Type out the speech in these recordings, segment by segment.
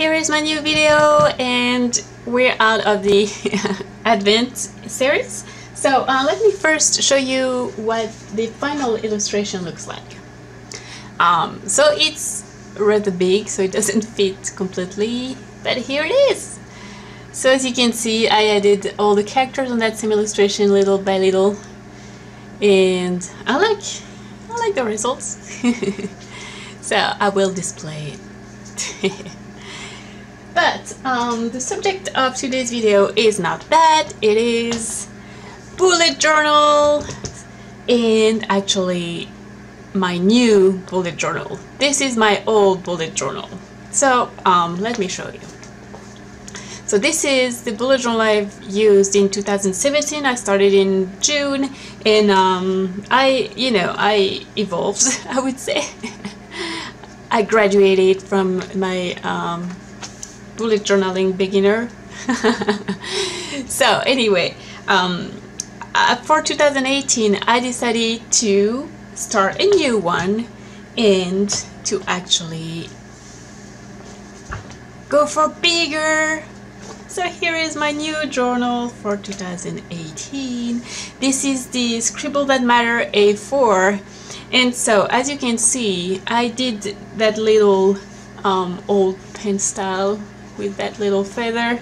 Here is my new video, and we're out of the Advent series. So let me first show you what the final illustration looks like. So it's rather big, so it doesn't fit completely, but here it is. So as you can see, I added all the characters on that same illustration little by little, and I like the results. So I will display it. But the subject of today's video is not that. It is bullet journal, and actually my new bullet journal. This is my old bullet journal. So let me show you. So this is the bullet journal I've used in 2017. I started in June, and I evolved, I would say. I graduated from my bullet journaling beginner. So anyway, for 2018 I decided to start a new one and to actually go for bigger. So here is my new journal for 2018. This is the Scribble That Matter A4, and so as you can see, I did that little old pen style with that little feather.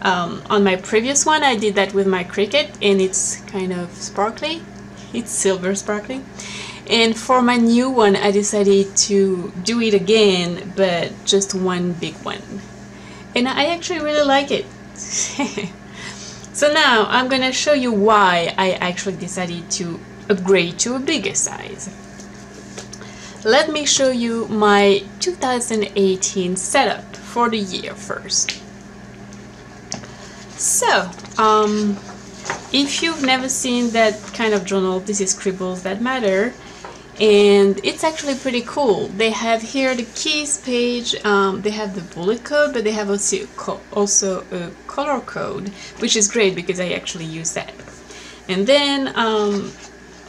On my previous one I did that with my Cricut, and it's kind of sparkly. It's silver sparkly. And for my new one I decided to do it again, but just one big one. And I actually really like it. So now I'm gonna show you why I actually decided to upgrade to a bigger size. Let me show you my 2018 setup for the year first. So if you've never seen that kind of journal, this is Scribbles That Matter, and it's actually pretty cool. They have here the keys page, they have the bullet code, but they have also a color code, which is great because I actually use that. And then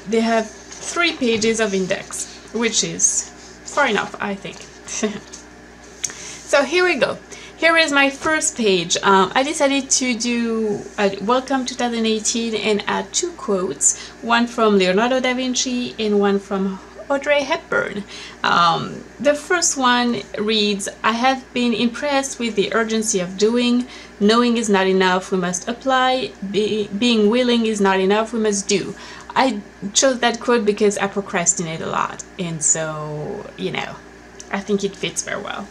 they have 3 pages of index, which is far enough, I think. So here we go. Here is my first page. I decided to do Welcome 2018 and add 2 quotes, one from Leonardo da Vinci and one from Audrey Hepburn. The first one reads, "I have been impressed with the urgency of doing. Knowing is not enough, we must apply. Being willing is not enough, we must do." I chose that quote because I procrastinate a lot, and so, I think it fits very well.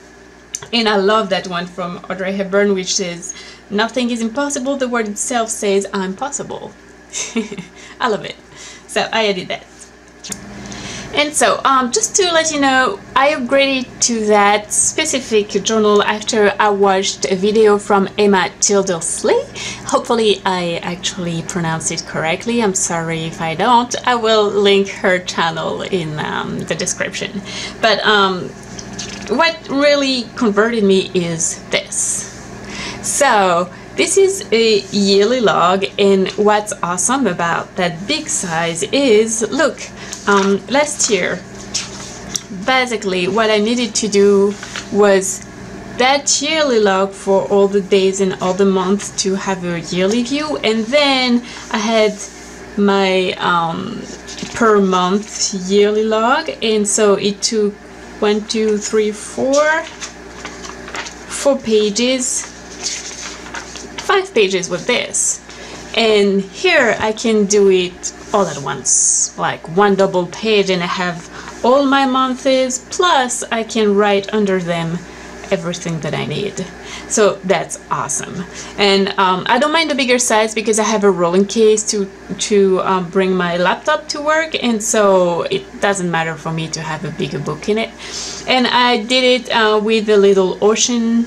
And I love that one from Audrey Hepburn, which says, "Nothing is impossible, the word itself says I'm possible." I love it. So I added that. And so, just to let you know, I upgraded to that specific journal after I watched a video from Emma Tildersley. Hopefully I actually pronounced it correctly. I'm sorry if I don't. I will link her channel in the description. But what really converted me is this. So this is a yearly log, and what's awesome about that big size is, look, last year basically what I needed to do was that yearly log for all the days and all the months to have a yearly view, and then I had my per month yearly log, and so it took 1, 2, 3, 4 pages, 5 pages with this. And here I can do it all at once, like one double page, and I have all my months, plus I can write under them everything that I need. So that's awesome. And I don't mind the bigger size because I have a rolling case to bring my laptop to work, and so it doesn't matter for me to have a bigger book in it. And I did it with a little ocean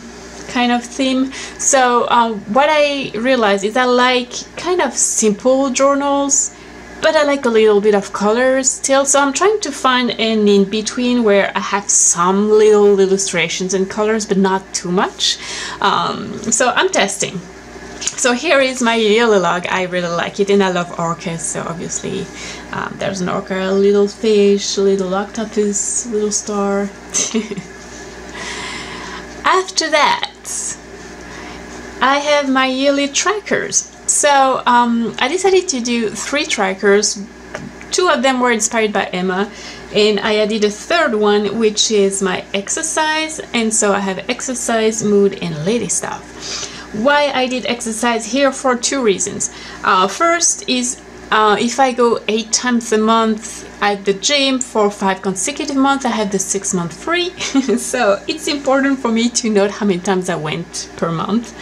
kind of theme. So what I realized is I like kind of simple journals, but I like a little bit of colors still, so I'm trying to find an in-between where I have some little illustrations and colors, but not too much. So I'm testing. So here is my yearly log. I really like it, and I love orcas, so obviously there's an orca, a little fish, a little octopus, a little star. After that, I have my yearly trackers. So I decided to do 3 trackers. 2 of them were inspired by Emma, and I added a third one, which is my exercise. And so I have exercise, mood, and lady stuff. Why I did exercise here? For 2 reasons. First is if I go 8 times a month at the gym for 5 consecutive months, I have the 6 month free. So it's important for me to note how many times I went per month.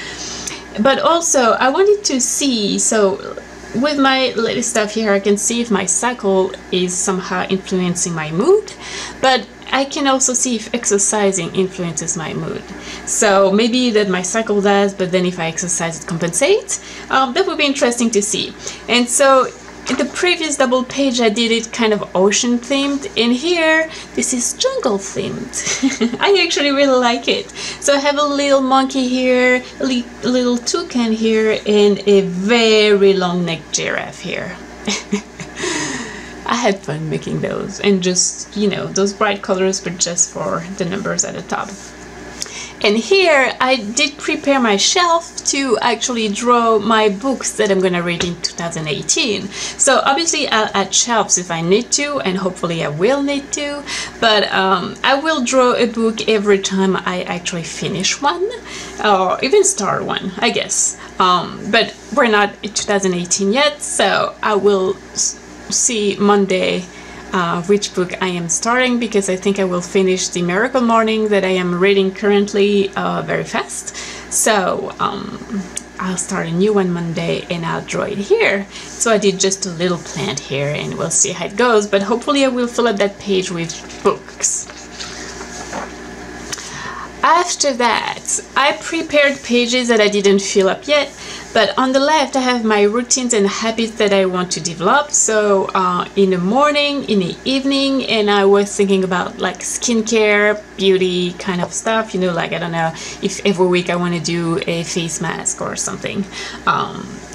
But also I wanted to see, so with my lady stuff here, I can see if my cycle is somehow influencing my mood, but I can also see if exercising influences my mood. So maybe that my cycle does, but then if I exercise it compensates. That would be interesting to see. And so in the previous double page I did it kind of ocean themed, and here this is jungle themed. I actually really like it. So I have a little monkey here, a little toucan here, and a very long necked giraffe here. I had fun making those, and just, you know, those bright colors, but just for the numbers at the top. And here I did prepare my shelf to actually draw my books that I'm gonna read in 2018. So obviously I'll add shelves if I need to, and hopefully I will need to, but I will draw a book every time I actually finish one, or even start one, I guess. But we're not in 2018 yet, so I will see Monday which book I am starting, because I think I will finish The Miracle Morning that I am reading currently very fast. So I'll start a new one Monday and I'll draw it here. So I did just a little plant here, and we'll see how it goes, but hopefully I will fill up that page with books. After that, I prepared pages that I didn't fill up yet, but on the left I have my routines and habits that I want to develop. So in the morning, in the evening, and I was thinking about like skincare, beauty kind of stuff, you know, like I don't know if every week I want to do a face mask or something.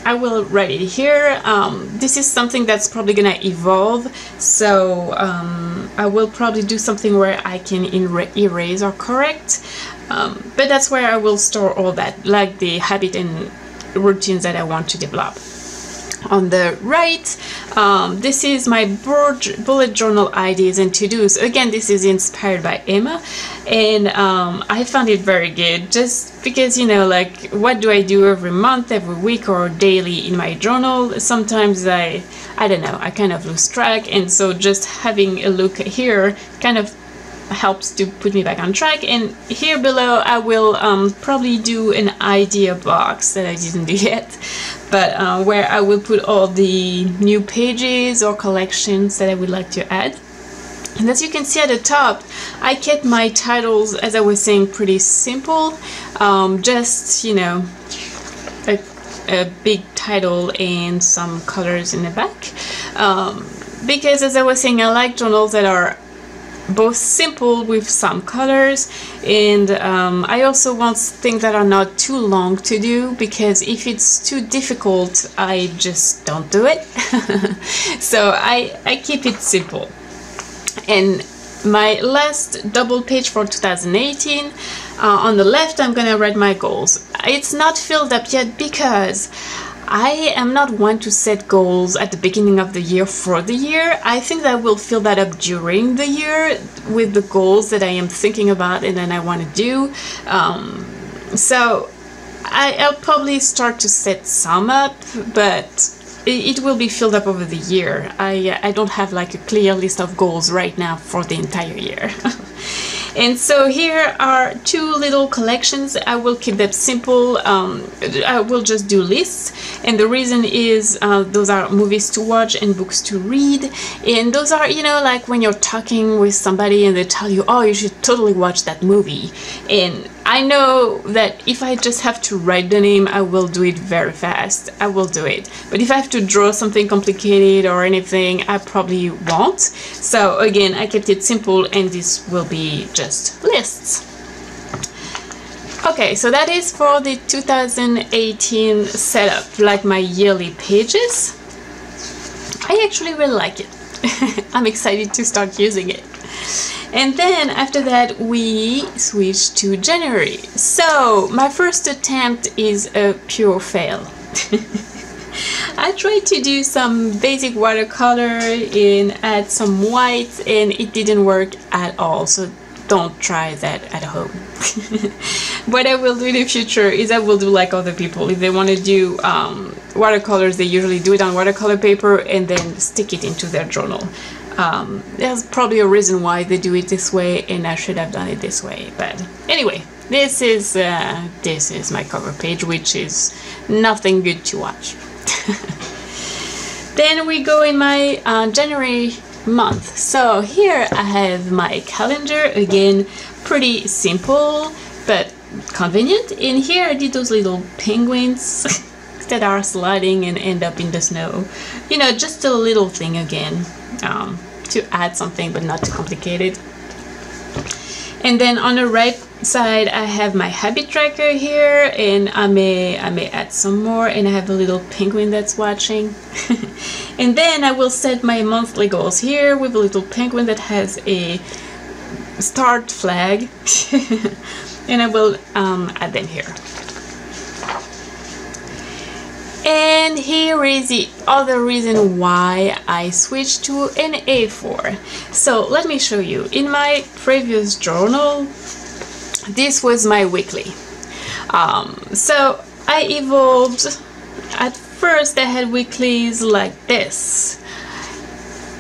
I will write it here. This is something that's probably gonna evolve, so I will probably do something where I can erase or correct, but that's where I will store all that, like the habit and routines that I want to develop. On the right, this is my bullet journal ideas and to-dos. Again, this is inspired by Emma, and I found it very good, just because, you know, like, what do I do every month, every week, or daily in my journal? Sometimes I don't know, I kind of lose track, and so just having a look here kind of helps to put me back on track. And here below I will probably do an idea box that I didn't do yet, but where I will put all the new pages or collections that I would like to add. And as you can see at the top, I kept my titles, as I was saying, pretty simple. Just, you know, a big title and some colors in the back, because as I was saying, I like journals that are both simple with some colors, and I also want things that are not too long to do, because if it's too difficult I just don't do it. So I keep it simple. And my last double page for 2018, on the left I'm gonna write my goals. It's not filled up yet because I am not one to set goals at the beginning of the year for the year. I think that I will fill that up during the year with the goals that I am thinking about and then I want to do. So I'll probably start to set some up, but it will be filled up over the year. I don't have like a clear list of goals right now for the entire year. And so here are two little collections. I will keep them simple. I will just do lists, and the reason is those are movies to watch and books to read, and those are, you know, like when you're talking with somebody and they tell you, oh, you should totally watch that movie, and I know that if I just have to write the name, I will do it very fast. I will do it. But if I have to draw something complicated or anything, I probably won't. So again, I kept it simple, and this will be just lists. Okay, so that is for the 2018 setup, like my yearly pages. I actually really like it. I'm excited to start using it. And then after that we switch to January. So my first attempt is a pure fail. I tried to do some basic watercolor and add some white, and it didn't work at all, so don't try that at home. What I will do in the future is I will do like other people. If they want to do watercolors, they usually do it on watercolor paper and then stick it into their journal. There's probably a reason why they do it this way, and I should have done it this way. But anyway, this is my cover page, which is nothing good to watch. Then we go in my January month. So here I have my calendar, again pretty simple but convenient. In here I did those little penguins that are sliding and end up in the snow. You know, just a little thing again, to add something but not too complicated. And then on the right side I have my habit tracker here, and I may add some more, and I have a little penguin that's watching. And then I will set my monthly goals here with a little penguin that has a start flag. And I will add them here. And here is the other reason why I switched to an A4. So let me show you. In my previous journal, this was my weekly. So I evolved. At first I had weeklies like this.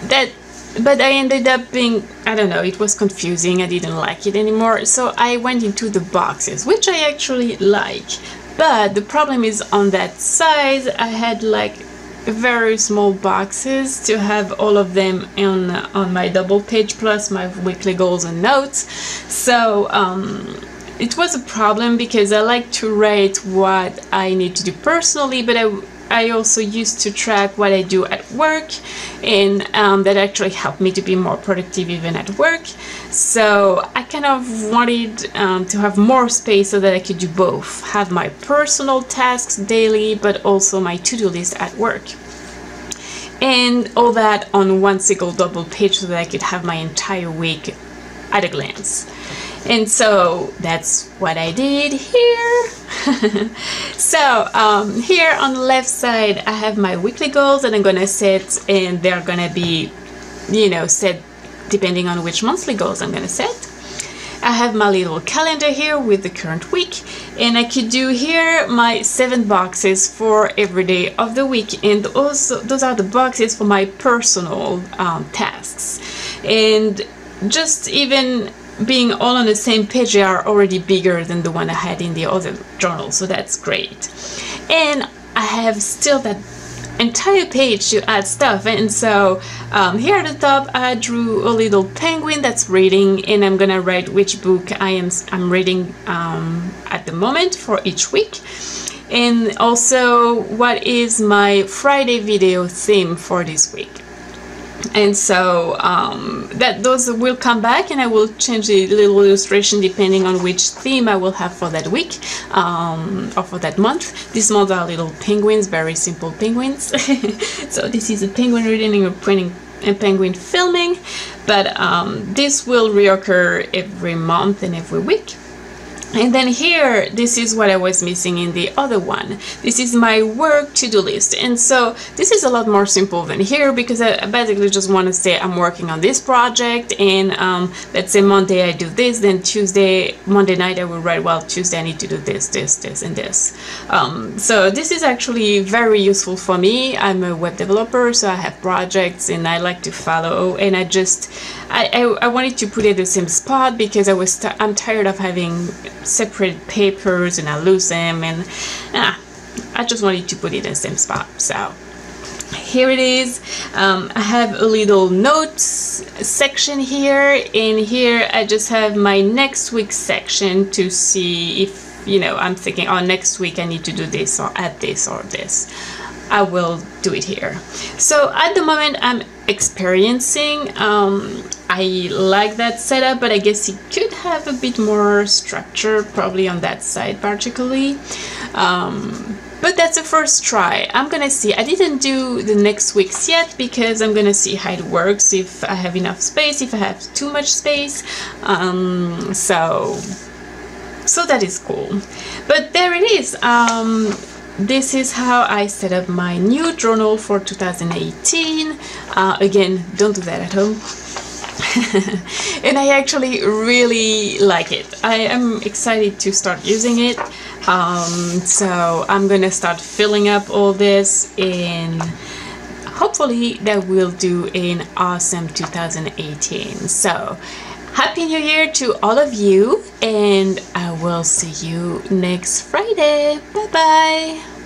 But I ended up being, I don't know, it was confusing. I didn't like it anymore. So I went into the boxes, which I actually like. But the problem is on that size, I had like very small boxes to have all of them on my double page plus my weekly goals and notes. So it was a problem because I like to write what I need to do personally, but I also used to track what I do at work, and that actually helped me to be more productive even at work. So I kind of wanted to have more space so that I could do both, have my personal tasks daily but also my to-do list at work, and all that on one single double page so that I could have my entire week at a glance. And so that's what I did here. So here on the left side I have my weekly goals that I'm gonna set, and they're gonna be, you know, set depending on which monthly goals I'm gonna set. I have my little calendar here with the current week, and I could do here my 7 boxes for every day of the week, and also those are the boxes for my personal tasks. And just even being all on the same page, they are already bigger than the one I had in the other journal, so that's great. And I have still that entire page to add stuff, and so here at the top I drew a little penguin that's reading, and I'm gonna write which book I'm reading at the moment for each week, and also what is my Friday video theme for this week. And so those will come back, and I will change the little illustration depending on which theme I will have for that week or for that month. This month are little penguins, very simple penguins. So this is a penguin reading and a penguin filming, but this will reoccur every month and every week. And then here, this is what I was missing in the other one. This is my work to-do list. And so this is a lot more simple than here, because I basically just want to say I'm working on this project, and let's say Monday I do this, then Monday night I will write, well, Tuesday I need to do this, and this. So this is actually very useful for me. I'm a web developer, so I have projects and I like to follow, and I wanted to put it in the same spot because I'm tired of having separate papers and I lose them, and I just wanted to put it in the same spot. So here it is. I have a little notes section here, and here I just have my next week section to see if, you know, I'm thinking, oh, next week I need to do this or add this or this. I will do it here. So at the moment I'm experiencing. I like that setup, but I guess it could have a bit more structure, probably on that side particularly. But that's a first try. I'm gonna see. I didn't do the next weeks yet because I'm gonna see how it works, if I have enough space, if I have too much space. So that is cool. But there it is. This is how I set up my new journal for 2018. Again, don't do that at home. And I actually really like it. I am excited to start using it. So I'm gonna start filling up all this, and hopefully that will do an awesome 2018. So Happy New Year to all of you, and I will see you next Friday. Bye bye.